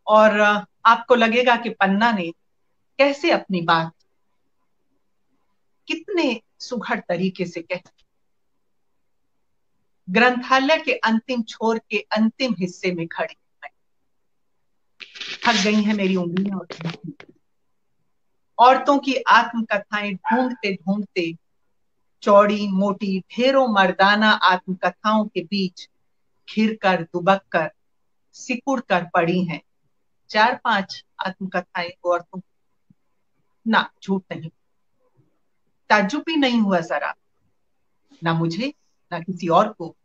और आपको लगेगा कि पन्ना ने कैसे अपनी बात कितने सुघड़ तरीके से कही। ग्रंथालय के अंतिम छोर के अंतिम हिस्से में खड़ी मैं, थक गई है मेरी उंगलियां और औरतों की आत्मकथाएं ढूंढते ढूंढते चौड़ी मोटी ढेरों मर्दाना आत्मकथाओं के बीच घिर कर दुबक कर सिकुड़ कर पड़ी हैं 4-5 आत्मकथाएं औरतों। ना झूठ नहीं, ताज्जुब भी नहीं हुआ जरा, ना मुझे, ना किसी और को,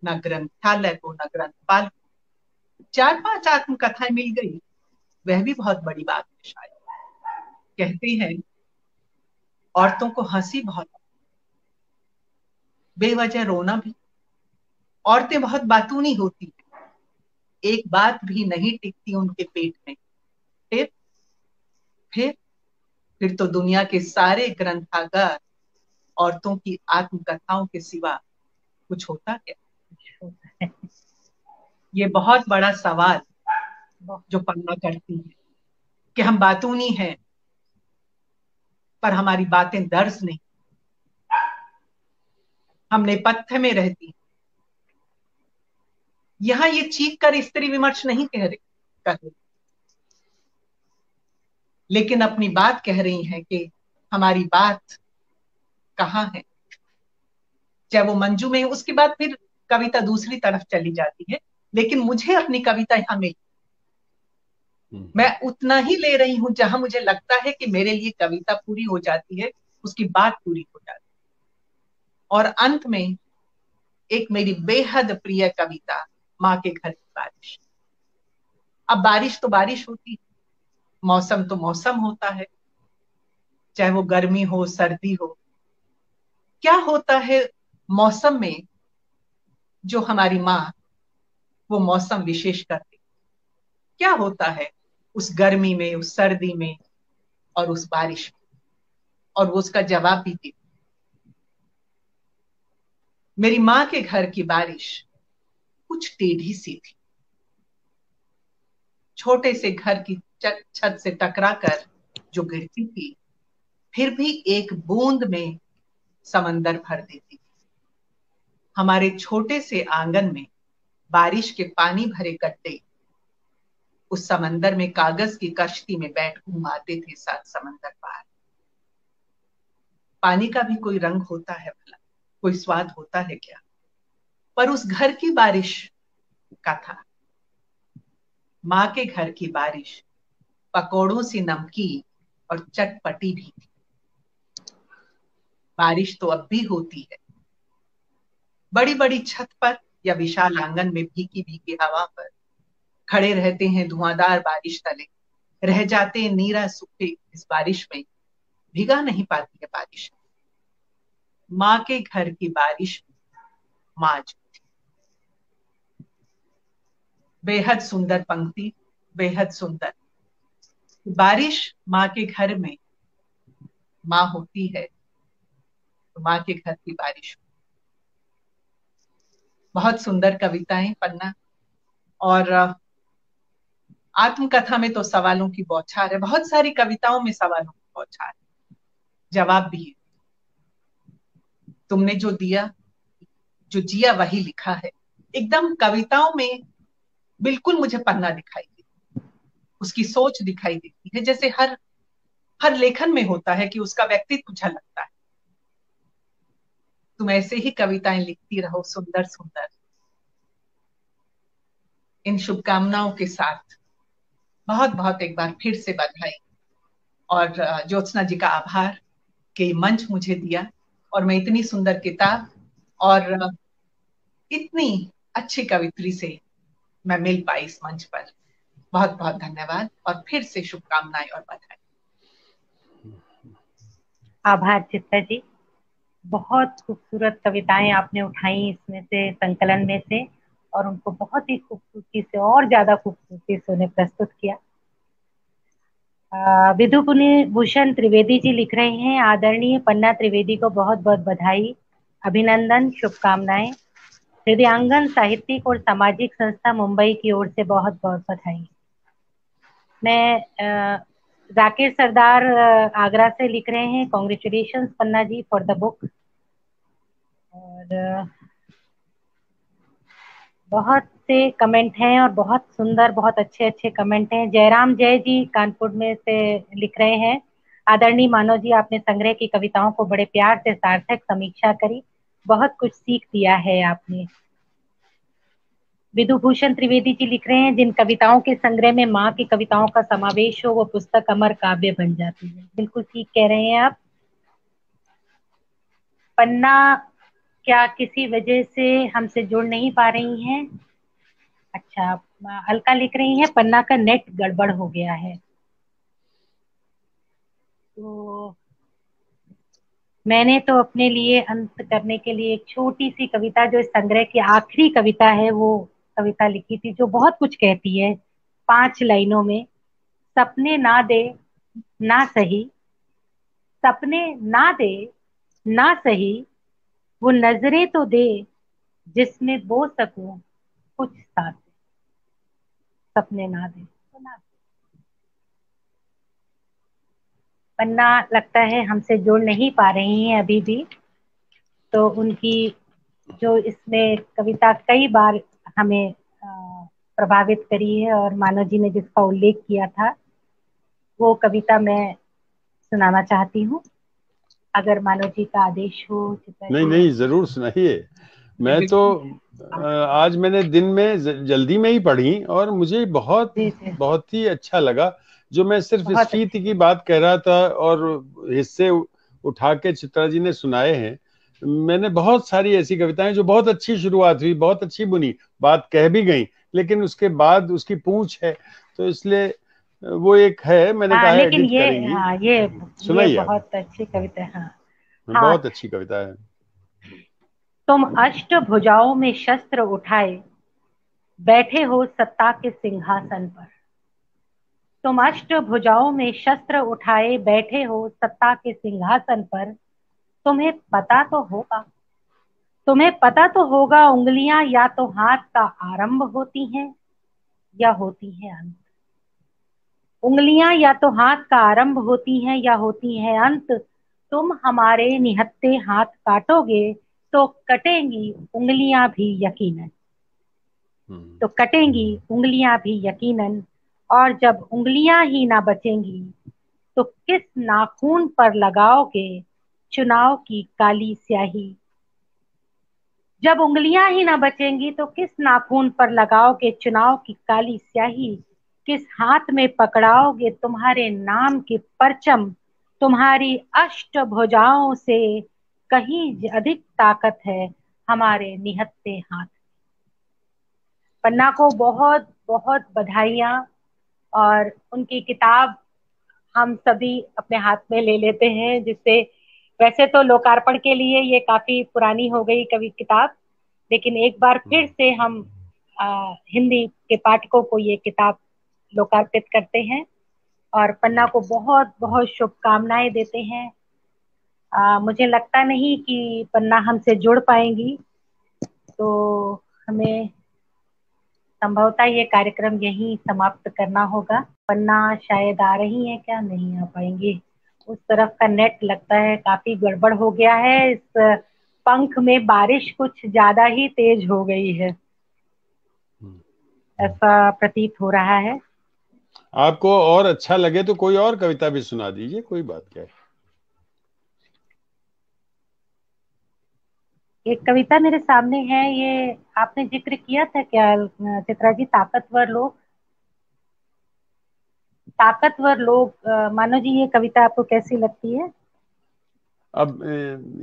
ना ग्रंथालय को, ना ग्रंथपाल को। 4-5 आत्मकथाएं मिल गई, वह भी बहुत बड़ी बात है शायद। कहते हैं औरतों को हंसी बहुत, बेवजह रोना भी। औरतें बहुत बातूनी होती हैं, एक बात भी नहीं टिकती उनके पेट में। फिर तो दुनिया के सारे ग्रंथागार औरतों की आत्मकथाओं के सिवा कुछ होता क्या? ये बहुत बड़ा सवाल जो पन्ना करती है कि हम बातूनी हैं पर हमारी बातें दर्ज नहीं, हम नेपथ्य में रहती हैं। यहां ये चीख कर स्त्री विमर्श नहीं कर रही, लेकिन अपनी बात कह रही हैं कि हमारी बात कहाँ है। चाहे वो मंजू में, उसके बाद फिर कविता दूसरी तरफ चली जाती है, लेकिन मुझे अपनी कविता यहां मिली। मैं उतना ही ले रही हूं जहां मुझे लगता है कि मेरे लिए कविता पूरी हो जाती है, उसकी बात पूरी हो जाती है। और अंत में एक मेरी बेहद प्रिय कविता, माँ के घर की बारिश। अब बारिश तो बारिश होती है, मौसम तो मौसम होता है, चाहे वो गर्मी हो सर्दी हो। क्या होता है मौसम में जो हमारी माँ वो मौसम विशेष करती, क्या होता है उस गर्मी में, उस सर्दी में और उस बारिश में, और वो उसका जवाब भी देती। मेरी माँ के घर की बारिश कुछ टेढ़ी सी थी, छोटे से घर की छत से टकराकर जो गिरती थी, फिर भी एक बूंद में समंदर भर देती थी। हमारे छोटे से आंगन में बारिश के पानी भरे गड्ढे उस समंदर में कागज की कश्ती में बैठ घुमाते थे साथ समंदर पार। पानी का भी कोई रंग होता है भला, कोई स्वाद होता है क्या? पर उस घर की बारिश का था। माँ के घर की बारिश पकौड़ों से नमकीन और चटपटी भी थी। बारिश तो अब भी होती है, बड़ी बड़ी छत पर या विशाल आंगन में भीगी भीगी हवा पर खड़े रहते हैं धुआंधार बारिश तले, रह जाते हैं नीरा सूखे इस बारिश में, भीगा नहीं पाती है बारिश। माँ के घर की बारिश माँ जो थी। बेहद सुंदर पंक्ति, बेहद सुंदर। बारिश माँ के घर में माँ होती है तो माँ के घर की बारिश। बहुत सुंदर कविताएं पन्ना, और आत्मकथा में तो सवालों की बौछार है, बहुत सारी कविताओं में सवालों की बौछार, जवाब भी है। तुमने जो दिया, जो जिया वही लिखा है। एकदम कविताओं में बिल्कुल मुझे पन्ना दिखाई देती, उसकी सोच दिखाई देती है, जैसे हर लेखन में होता है कि उसका व्यक्तित्व झलकता है। तुम ऐसे ही कविताएं लिखती रहो, सुंदर सुंदर। इन शुभकामनाओं के साथ बहुत बहुत एक बार फिर से बधाई, और ज्योत्सना जी का आभार कि मंच मुझे दिया और मैं इतनी सुंदर किताब और इतनी अच्छी कवित्री से मैं मिल पाई इस मंच पर। बहुत बहुत धन्यवाद और फिर से शुभकामनाएं और बधाई। आभार चित्ता जी, बहुत खूबसूरत कविताएं आपने उठाई इसमें से, संकलन में से, और उनको बहुत ही खूबसूरती से और ज्यादा खूबसूरती से उन्हें प्रस्तुत किया। विधु भूषण त्रिवेदी जी लिख रहे हैं, आदरणीय पन्ना त्रिवेदी को बहुत बहुत बधाई, अभिनंदन, शुभकामनाएं। हृदयांगन साहित्यिक और सामाजिक संस्था मुंबई की ओर से बहुत बहुत बधाई। मैं जाकिर सरदार आगरा से लिख रहे हैं, congratulations Panna ji for the book. और बहुत से कमेंट हैं और बहुत सुंदर, बहुत अच्छे अच्छे कमेंट हैं। जयराम जय जी कानपुर में से लिख रहे हैं, आदरणीय मानव जी, आपने संग्रह की कविताओं को बड़े प्यार से सार्थक समीक्षा करी, बहुत कुछ सीख दिया है आपने। विधु भूषण त्रिवेदी जी लिख रहे हैं, जिन कविताओं के संग्रह में माँ की कविताओं का समावेश हो वो पुस्तक अमर काव्य बन जाती है। बिल्कुल ठीक कह रहे हैं आप। पन्ना क्या किसी वजह से हमसे जुड़ नहीं पा रही हैं? अच्छा, अलका लिख रही हैं, पन्ना का नेट गड़बड़ हो गया है। तो मैंने तो अपने लिए अंत करने के लिए एक छोटी सी कविता, जो इस संग्रह की आखिरी कविता है, वो कविता लिखी थी, जो बहुत कुछ कहती है 5 लाइनों में। सपने ना दे ना सही, सपने ना दे ना सही, वो नजरें तो दे जिसमें बो सकूं कुछ साथ। सपने ना दे तो ना दे। पन्ना लगता है हमसे जुड़ नहीं पा रही हैं अभी भी, तो उनकी जो इसमें कविता कई बार हमें प्रभावित करी है, और मानव जी ने जिसका उल्लेख किया था, वो कविता मैं सुनाना चाहती हूँ, अगर मानव जी का आदेश हो। नहीं नहीं, जरूर सुनाइए। मैं तो आज मैंने दिन में जल्दी में ही पढ़ी और मुझे बहुत बहुत ही अच्छा लगा। जो मैं सिर्फ स्फीति की बात कह रहा था और हिस्से उठा के चित्रा जी ने सुनाए हैं, मैंने बहुत सारी ऐसी कविताएं जो बहुत अच्छी शुरुआत हुई, बहुत अच्छी बुनी, बात कह भी गई, लेकिन उसके बाद उसकी पूंछ है। तो इसलिए वो एक है, मैंने कहा है लेकिन एडिट ये करेंगी। ये सुनाइए आप। बहुत अच्छी कविता है। हाँ हाँ। बहुत अच्छी कविता है। तुम अष्ट भुजाओं में शस्त्र उठाए बैठे हो सत्ता के सिंहासन पर। तुम अष्ट भुजाओं में शस्त्र उठाए बैठे हो सत्ता के सिंहासन पर। तुम्हें पता तो होगा, तुम्हें पता तो होगा, उंगलियां या तो हाथ का आरंभ होती हैं या होती हैं अंत। उंगलियां या तो हाथ का आरंभ होती हैं या होती हैं अंत। तुम हमारे निहत्थे हाथ काटोगे तो कटेंगी उंगलियां भी यकीनन। तो कटेंगी उंगलियां भी यकीनन। और जब उंगलियां ही ना बचेंगी तो किस नाखून पर लगाओगे चुनाव की काली स्याही। जब उंगलियां ही ना बचेंगी तो किस नाखून पर लगाओगे चुनाव की काली स्याही। किस हाथ में पकड़ाओगे तुम्हारे नाम के परचम। तुम्हारी अष्ट भुजाओं से कहीं अधिक ताकत है हमारे निहत्थे हाथ। पन्ना को बहुत बहुत बधाइयाँ। और उनकी किताब हम सभी अपने हाथ में ले लेते हैं, जिससे वैसे तो लोकार्पण के लिए ये काफी पुरानी हो गई कवि किताब, लेकिन एक बार फिर से हम हिंदी के पाठकों को ये किताब लोकार्पित करते हैं और पन्ना को बहुत बहुत शुभकामनाएं देते हैं। मुझे लगता नहीं कि पन्ना हमसे जुड़ पाएंगी, तो हमें संभवतः ये कार्यक्रम यहीं समाप्त करना होगा। पन्ना शायद आ रही है क्या, नहीं आ पाएंगी। उस तरफ का नेट लगता है काफी गड़बड़ हो गया है। इस पंख में बारिश कुछ ज्यादा ही तेज हो गई है, ऐसा प्रतीत हो रहा है। आपको और अच्छा लगे तो कोई और कविता भी सुना दीजिए, कोई बात क्या है। एक कविता मेरे सामने है, ये आपने जिक्र किया था क्या चित्रा जी, ताकतवर लोग। ताकतवर लोग, मानो जी, ये कविता आपको कैसी लगती है? अब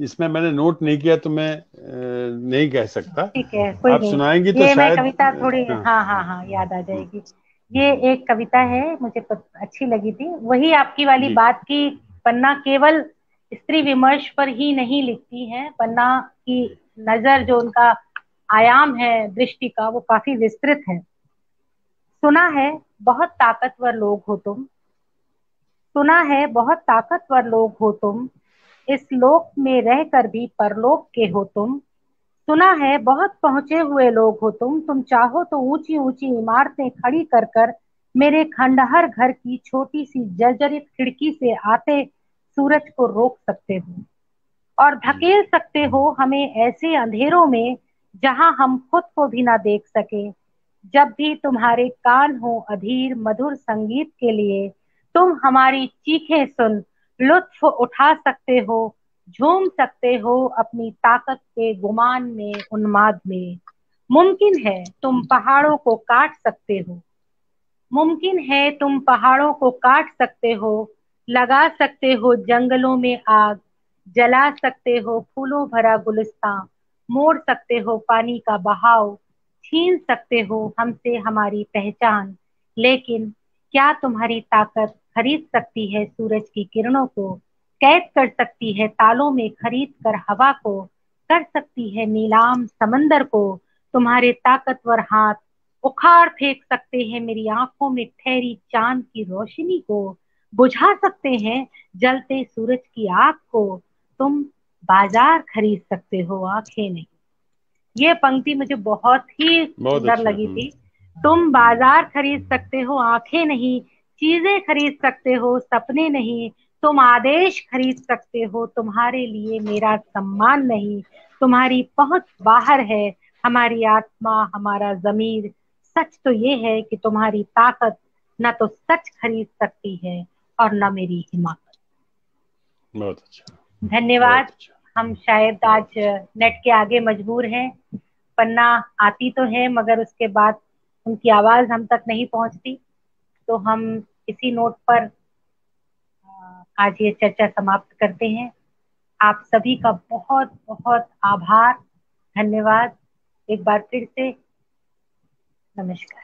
इसमें मैंने नोट नहीं किया तो मैं नहीं कह सकता। ठीक है, कोई आप नहीं। सुनाएंगी तो ये मैं शायद कविता थोड़ी, हाँ। हाँ हाँ हाँ, याद आ जाएगी। ये एक कविता है, मुझे अच्छी लगी थी। वही आपकी वाली जी बात की पन्ना केवल स्त्री विमर्श पर ही नहीं लिखती है। पन्ना की नजर, जो उनका आयाम है दृष्टि का, वो काफी विस्तृत है। सुना है बहुत ताकतवर लोग हो तुम, सुना है बहुत ताकतवर लोग हो तुम, इस लोक में रहकर भी परलोक के हो तुम। सुना है बहुत पहुंचे हुए लोग हो तुम चाहो तो ऊंची ऊंची इमारतें खड़ी कर कर मेरे खंडहर घर की छोटी सी जर्जरित खिड़की से आते सूरज को रोक सकते हो और धकेल सकते हो हमें ऐसे अंधेरों में जहां हम खुद को भी ना देख सके। जब भी तुम्हारे कान हो अधीर मधुर संगीत के लिए, तुम हमारी चीखें सुन लुत्फ उठा सकते हो, झूम सकते हो अपनी ताकत के गुमान में उन्माद में। मुमकिन है तुम पहाड़ों को काट सकते हो, मुमकिन है तुम पहाड़ों को काट सकते हो, लगा सकते हो जंगलों में आग, जला सकते हो फूलों भरा गुलिस्तां, मोड़ सकते हो पानी का बहाव, छीन सकते हो हमसे हमारी पहचान। लेकिन क्या तुम्हारी ताकत खरीद सकती है सूरज की किरणों को, कैद कर सकती है तालों में खरीद कर हवा को, कर सकती है नीलाम समंदर को। तुम्हारे ताकतवर हाथ उखाड़ फेंक सकते हैं मेरी आंखों में ठहरी चांद की रोशनी को, बुझा सकते हैं जलते सूरज की आग को। तुम बाजार खरीद सकते हो, आंखें नहीं। ये पंक्ति मुझे बहुत ही बहुत सुंदर अच्छा। लगी थी। तुम बाजार खरीद सकते हो, आंखें नहीं। चीजें खरीद सकते हो, सपने नहीं। तुम आदेश खरीद सकते हो, तुम्हारे लिए मेरा सम्मान नहीं। तुम्हारी पहुंच बाहर है हमारी आत्मा, हमारा जमीर। सच तो ये है कि तुम्हारी ताकत न तो सच खरीद सकती है और न मेरी हिम्मत। बहुत अच्छा, धन्यवाद। बहुत अच्छा। हम शायद आज नेट के आगे मजबूर हैं। पन्ना आती तो है मगर उसके बाद उनकी आवाज हम तक नहीं पहुंचती, तो हम इसी नोट पर आज ये चर्चा समाप्त करते हैं। आप सभी का बहुत बहुत आभार, धन्यवाद। एक बार फिर से नमस्कार।